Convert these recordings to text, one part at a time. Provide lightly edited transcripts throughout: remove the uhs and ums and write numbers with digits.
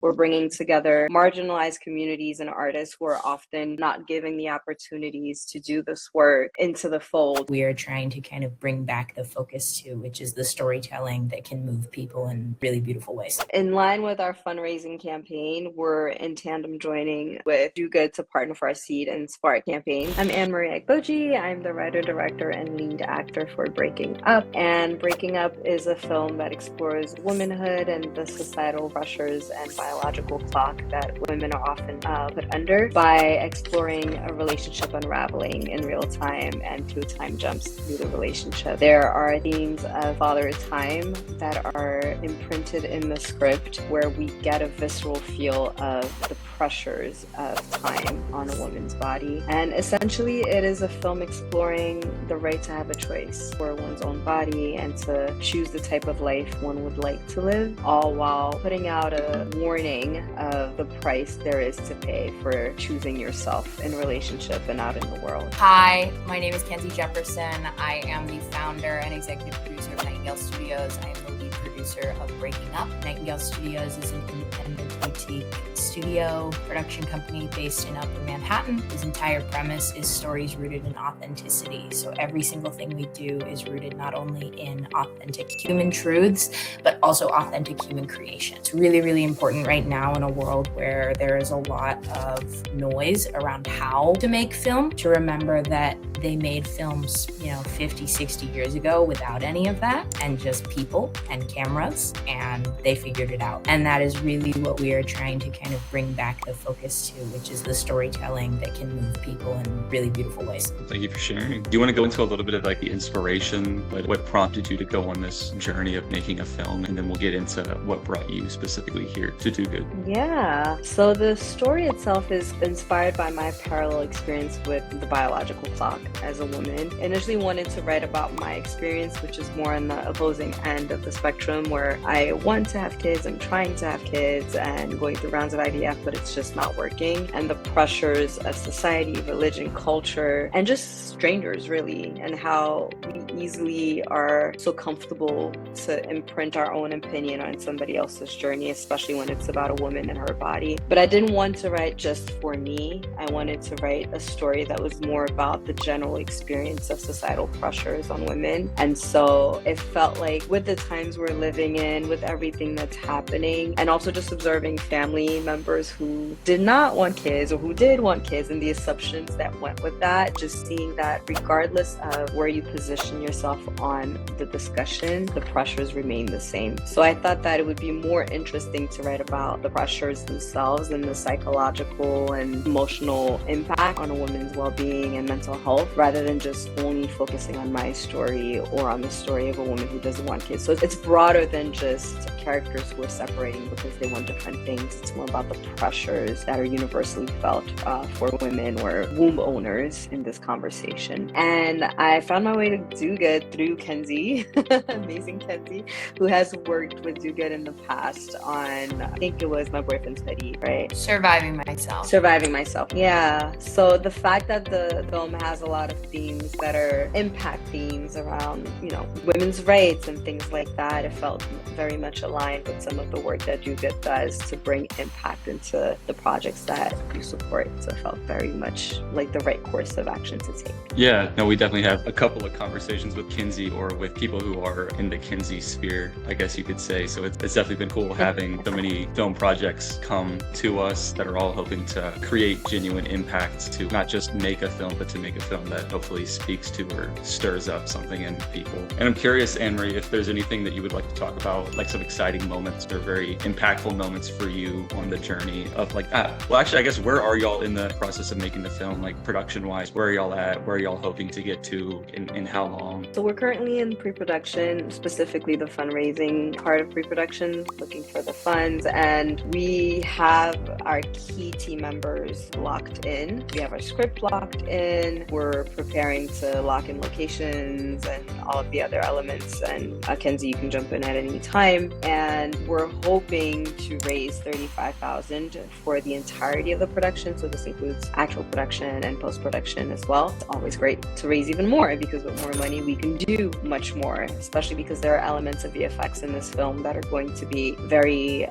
We're bringing together marginalized communities and artists who are often not given the opportunities to do this work into the fold. We are trying to kind of bring back the focus to, which is the storytelling that can move people in really beautiful ways. In line with our fundraising campaign, we're in tandem joining with Do Good to partner for our Seed and Spark campaign. I'm Anne-Marie Agbodji. I'm the writer, director, and lead actor for Breaking Up. And Breaking Up is a film that explores womanhood and the societal pressures and biological clock that women are often put under by exploring a relationship unraveling in real time and through time jumps through the relationship. There are themes of father time that are imprinted in the script where we get a visceral feel of the pressures of time on a woman's body. And essentially, it is a film exploring the right to have a choice for one's own body and to choose the type of life one would like to live, all while putting out a warning of the price there is to pay for choosing yourself in a relationship and out in the world. Hi, my name is Kenzie Jepperson. I am the founder and executive producer of Nightingale Studios. I am the lead producer of Breaking Up. Nightingale Studios is an independent boutique studio production company based in Upper Manhattan, whose entire premise is stories rooted in authenticity. So every single thing we do is rooted not only in authentic human truths, but also authentic human creation. It's really, really important right now in a world where there is a lot of noise around how to make film, to remember that they made films, 50, 60 years ago without any of that, and just people and cameras, and they figured it out. And that is really what we are trying to kind of bring back the focus to, which is the storytelling that can move people in really beautiful ways. Thank you for sharing. Do you want to go into a little bit of like the inspiration, what prompted you to go on this journey of making a film? And then we'll get into what brought you specifically here to Do Good. Yeah, so the story itself is inspired by my parallel experience with the biological clock as a woman. Initially wanted to write about my experience, which is more on the opposing end of the spectrum, where I want to have kids, I'm trying to have kids and going through rounds of IVF, but it's just not working. And the pressures of society, religion, culture, and just strangers really, and how we easily are so comfortable to imprint our own opinion on somebody else's journey, especially when it's about a woman and her body. But I didn't want to write just for me. I wanted to write a story that was more about the general experience of societal pressures on women. And so it felt like with the times we're living in, with everything that's happening, and also just observing family members who did not want kids or who did want kids and the assumptions that went with that, just seeing that regardless of where you position yourself on the discussion, the pressures remain the same. So I thought that it would be more interesting to write about the pressures themselves and the psychological and emotional impact on a woman's well-being and mental health, rather than just only focusing on my story or on the story of a woman who doesn't want kids. So it's broader than just characters who are separating because they want different things. It's more about the pressures that are universally felt for women or womb owners in this conversation. And I found my way to Do Good through Kenzie, amazing Kenzie, who has worked with Do Good in the past on, I think it was My Boyfriend's Petty, right? Surviving myself. Yeah. So the fact that the film has a lot of themes that are impact themes around, women's rights and things like that, it felt very much aligned with some of the work that Do Good does to bring impact into the projects that you support. So it felt very much like the right course of action to take. Yeah, no, we definitely have a couple of conversations with Kenzie or with people who are in the Kenzie sphere, I guess you could say. So it's definitely been cool having so many film projects come to us that are all hoping to create genuine impact, to not just make a film, but to make a film that hopefully speaks to or stirs up something in people. And I'm curious, Anne-Marie, if there's anything that you would like to talk about, like some exciting moments or very impactful moments for you on the journey of like, well, actually, I guess, where are y'all in the process of making the film, like production-wise? Where are y'all at? Where are y'all hoping to get to in how long? So we're currently in pre-production, specifically the fundraising part of pre-production, looking for the funds, and we have our key team members locked in. We have our script locked in. We're we're preparing to lock in locations and all of the other elements. And Kenzie, you can jump in at any time. And we're hoping to raise $35,000 for the entirety of the production. So this includes actual production and post-production as well. It's always great to raise even more, because with more money we can do much more, especially because there are elements of VFX in this film that are going to be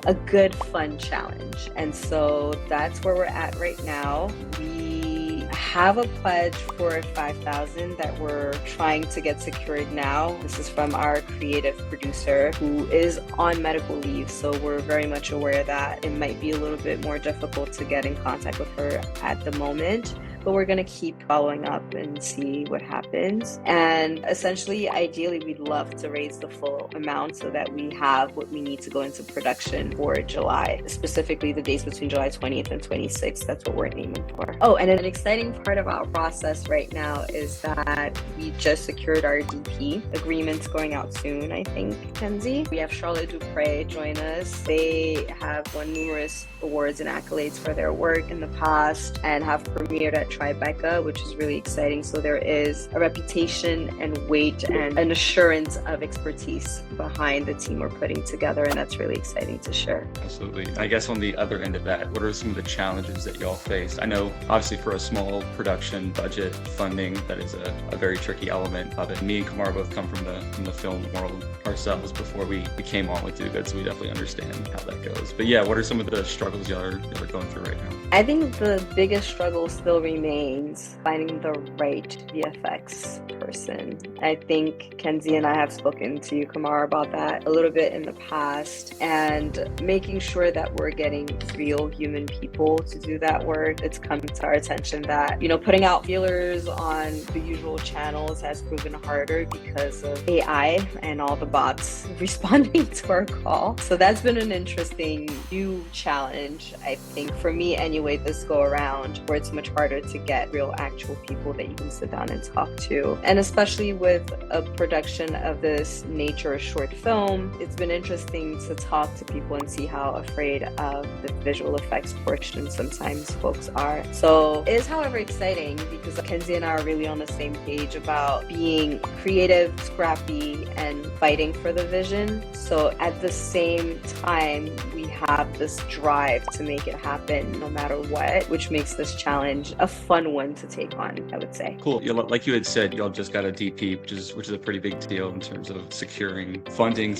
a good, fun challenge. And so that's where we're at right now. We have a pledge for $5,000 that we're trying to get secured now. This is from our creative producer, who is on medical leave, so we're very much aware that it might be a little bit more difficult to get in contact with her at the moment. But we're going to keep following up and see what happens. And essentially, ideally, we'd love to raise the full amount so that we have what we need to go into production for July, specifically the dates between July 20th and 26th. That's what we're aiming for. Oh, and an exciting part of our process right now is that we just secured our DP agreements going out soon, I think, Kenzie. We have Charlotte Dupre join us. They have won numerous awards and accolades for their work in the past and have premiered at Tribeca, which is really exciting. So there is a reputation and weight and an assurance of expertise behind the team we're putting together, and that's really exciting to share. Absolutely. I guess on the other end of that, what are some of the challenges that y'all faced? I know obviously for a small production budget, funding, that is a very tricky element of it. Me and Kamar both come from the film world ourselves before we came on with Do Good, so we definitely understand how that goes. But yeah, what are some of the struggles y'all are going through right now? I think the biggest struggle still remains finding the right VFX person. I think Kenzie and I have spoken to you, Kamar, about that a little bit in the past, and making sure that we're getting real human people to do that work. It's come to our attention that, putting out feelers on the usual channels has proven harder because of AI and all the bots responding to our call. So that's been an interesting new challenge, I think, for me anyway, this go around, where it's much harder to get real actual people that you can sit down and talk to. And especially with a production of this nature, a short film, it's been interesting to talk to people and see how afraid of the visual effects portion sometimes folks are. So it is, however, exciting because Kenzie and I are really on the same page about being creative, scrappy, and fighting for the vision. So at the same time, we have this drive to make it happen no matter what, which makes this challenge a fun one to take on, I would say. Cool. Like you had said, y'all just got a DP, which is a pretty big deal in terms of securing funding,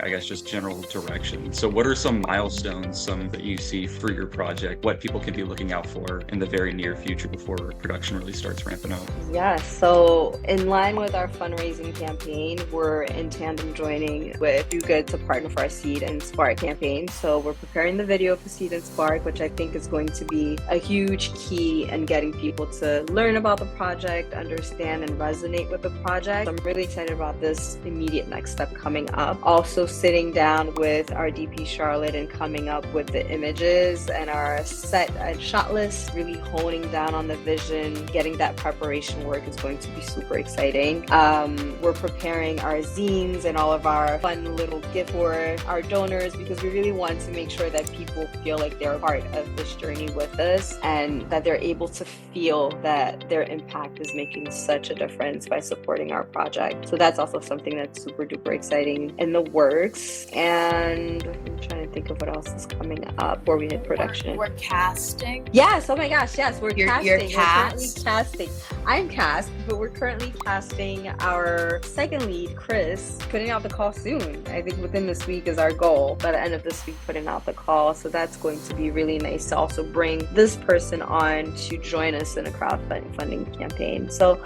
I guess, just general direction. So what are some milestones, that you see for your project, what people can be looking out for in the very near future before production really starts ramping up? Yeah, so in line with our fundraising campaign, we're in tandem joining with Do Good to partner for our Seed and Spark campaign. So we're preparing the video for Seed and Spark, which I think is going to be a huge key in getting people to learn about the project, understand and resonate with the project. I'm really excited about this immediate next step coming up. Also sitting down with our DP Charlotte and coming up with the images and our set and shot list, really honing down on the vision, getting that preparation work is going to be super exciting. We're preparing our zines and all of our fun little gift for our donors, because we really want to make sure that people feel like they're part of this journey with us and that they're able to feel that their impact is making such a difference by supporting our project. So that's also something that's super duper exciting in the works. And I'm trying to think of what else is coming up before we hit production. We're casting. Yes, oh my gosh, yes, we're casting. You're We're currently casting. I'm cast, but we're currently casting our second lead, Chris, putting out the call soon. I think within this week is our goal. By the end of this week, putting out the call. So that's going to be really nice to also bring this person on to join us in a crowdfunding campaign. So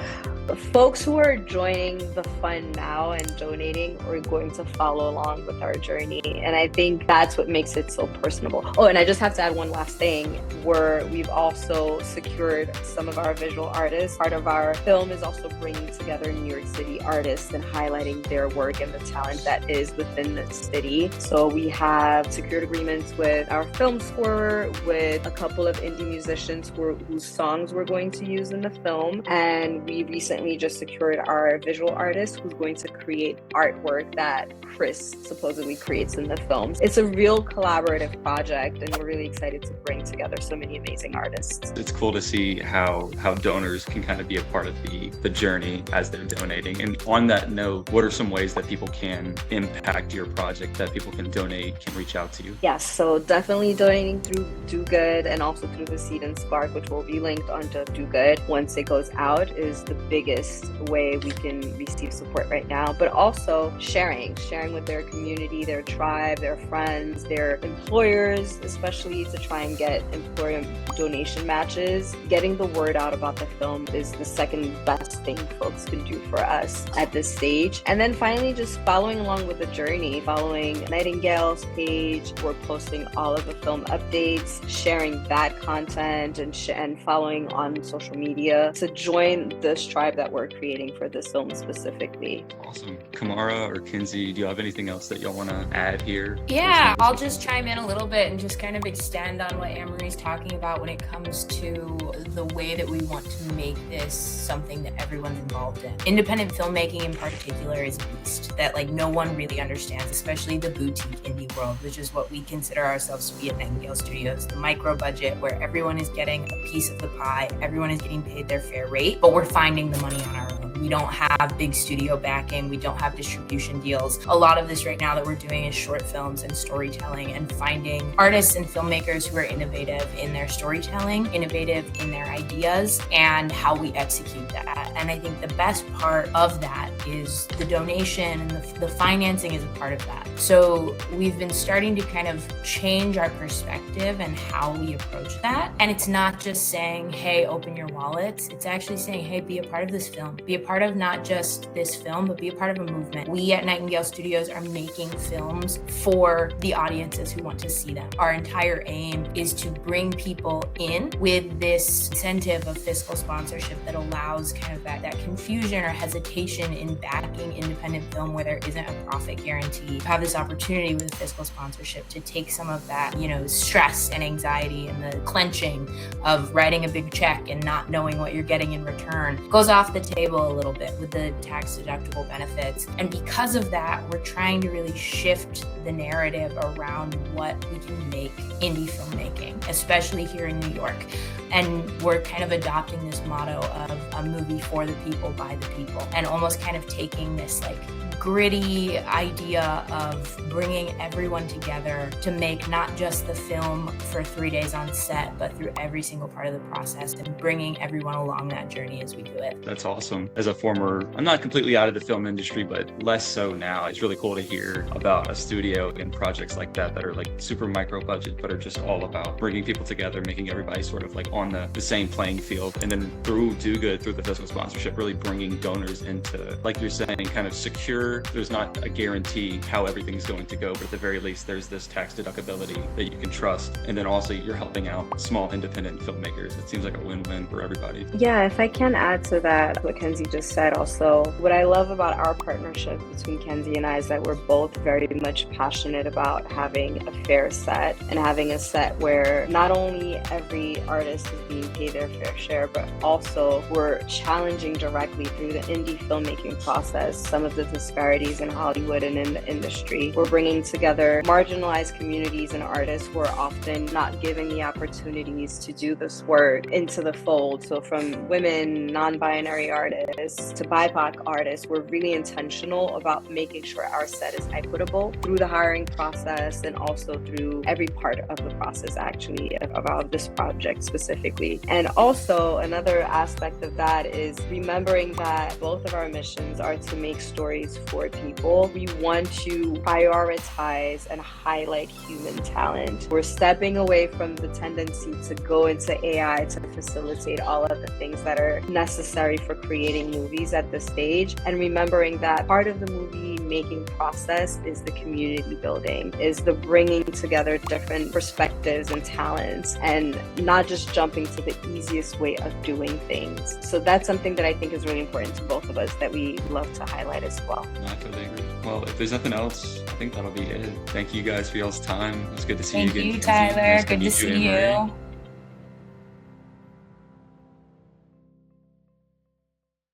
folks who are joining the fund now and donating are going to follow along with our journey. And I think that's what makes it so personable. Oh, and I just have to add one last thing, where we've also secured some of our visual artists. Part of our film is also bringing together New York City artists and highlighting their work and the talent that is within the city. So we have secured agreements with our film scorer, with a couple of indie musicians whose songs we're going to use in the film. And we recently just secured our visual artist who's going to create artwork that Chris supposedly creates in the films. It's a real collaborative project, and we're really excited to bring together so many amazing artists. It's cool to see how donors can kind of be a part of the journey as they're donating. And on that note, what are some ways that people can impact your project, that people can donate, can reach out to you? Yes, so definitely donating through Do Good and also through the Seed and Spark, which will be linked onto Do Good once it goes out, is the biggest way we can receive support right now. But also sharing with their community, their tribe, their friends, their employers, especially to try and get employer donation matches. Getting the word out about the film is the second best thing folks can do for us at this stage. And then finally, just following along with the journey, following Nightingale's page. We're posting all of the film updates, sharing that content, and following on social media to join this tribe that we're creating for this film specifically. Awesome. Kamara or Kenzie, do you have anything else that y'all want to add here? Yeah, I'll just chime in a little bit and just kind of extend on what Anne-Marie's talking about when it comes to the way that we want to make this something that everyone's involved in. Independent filmmaking in particular is a beast that like no one really understands, especially the boutique indie world, which is what we consider ourselves to be at Nightingale Studios, the micro budget where everyone is getting a piece of the pie, everyone is getting paid their fair rate, but we're finding the money on our own. We don't have big studio backing. We don't have distribution deals. A lot of this right now that we're doing is short films and storytelling and finding artists and filmmakers who are innovative in their storytelling, innovative in their ideas, and how we execute that. And I think the best part of that is the donation and the financing is a part of that. So we've been starting to kind of change our perspective and how we approach that. And it's not just saying, hey, open your wallets. It's actually saying, hey, be a part of this film. Be a part of not just this film, but be a part of a movement. We at Nightingale Studios are making films for the audiences who want to see them. Our entire aim is to bring people in with this incentive of fiscal sponsorship that allows kind of that confusion or hesitation in backing independent film where there isn't a profit guarantee. You have this opportunity with fiscal sponsorship to take some of that, stress and anxiety and the clenching of writing a big check and not knowing what you're getting in return. It goes off the table a little bit with the tax deductible benefits. And because of that, we're trying to really shift the narrative around what we can make indie filmmaking, especially here in New York. And we're kind of adopting this motto of a movie for the people, by the people, and almost kind of taking this like gritty idea of bringing everyone together to make not just the film for 3 days on set, but through every single part of the process and bringing everyone along that journey as we do it. That's awesome. As a former, I'm not completely out of the film industry, but less so now. It's really cool to hear about a studio and projects like that that are like super micro budget, but are just all about bringing people together, making everybody sort of like on the same playing field. And then through Do Good, through the fiscal sponsorship, really bringing donors into, like you're saying, kind of secure. There's not a guarantee how everything's going to go, but at the very least, there's this tax deductibility that you can trust. And then also you're helping out small independent filmmakers. It seems like a win-win for everybody. Yeah, if I can add to that, what Kenzie just said also, what I love about our partnership between Kenzie and I is that we're both very much passionate about having a fair set and having a set where not only every artist is being paid their fair share, but also we're challenging directly through the indie filmmaking process some of the disparities in Hollywood and in the industry. We're bringing together marginalized communities and artists who are often not given the opportunities to do this work into the fold. So from women, non-binary artists to BIPOC artists, we're really intentional about making sure our set is equitable through the hiring process and also through every part of the process actually about this project specifically. And also another aspect of that is remembering that both of our missions are to make stories for people. We want to prioritize and highlight human talent. We're stepping away from the tendency to go into AI to facilitate all of the things that are necessary for creating movies at this stage, and remembering that part of the movie making process is the community building, is the bringing together different perspectives and talents, and not just jumping to the easiest way of doing things. So that's something that I think is really important to both of us that we love to highlight as well. I totally agree. Well, if there's nothing else, I think that'll be it. Thank you guys for y'all's time. It was good to see you again. Thank you, Tyler. Good to see you.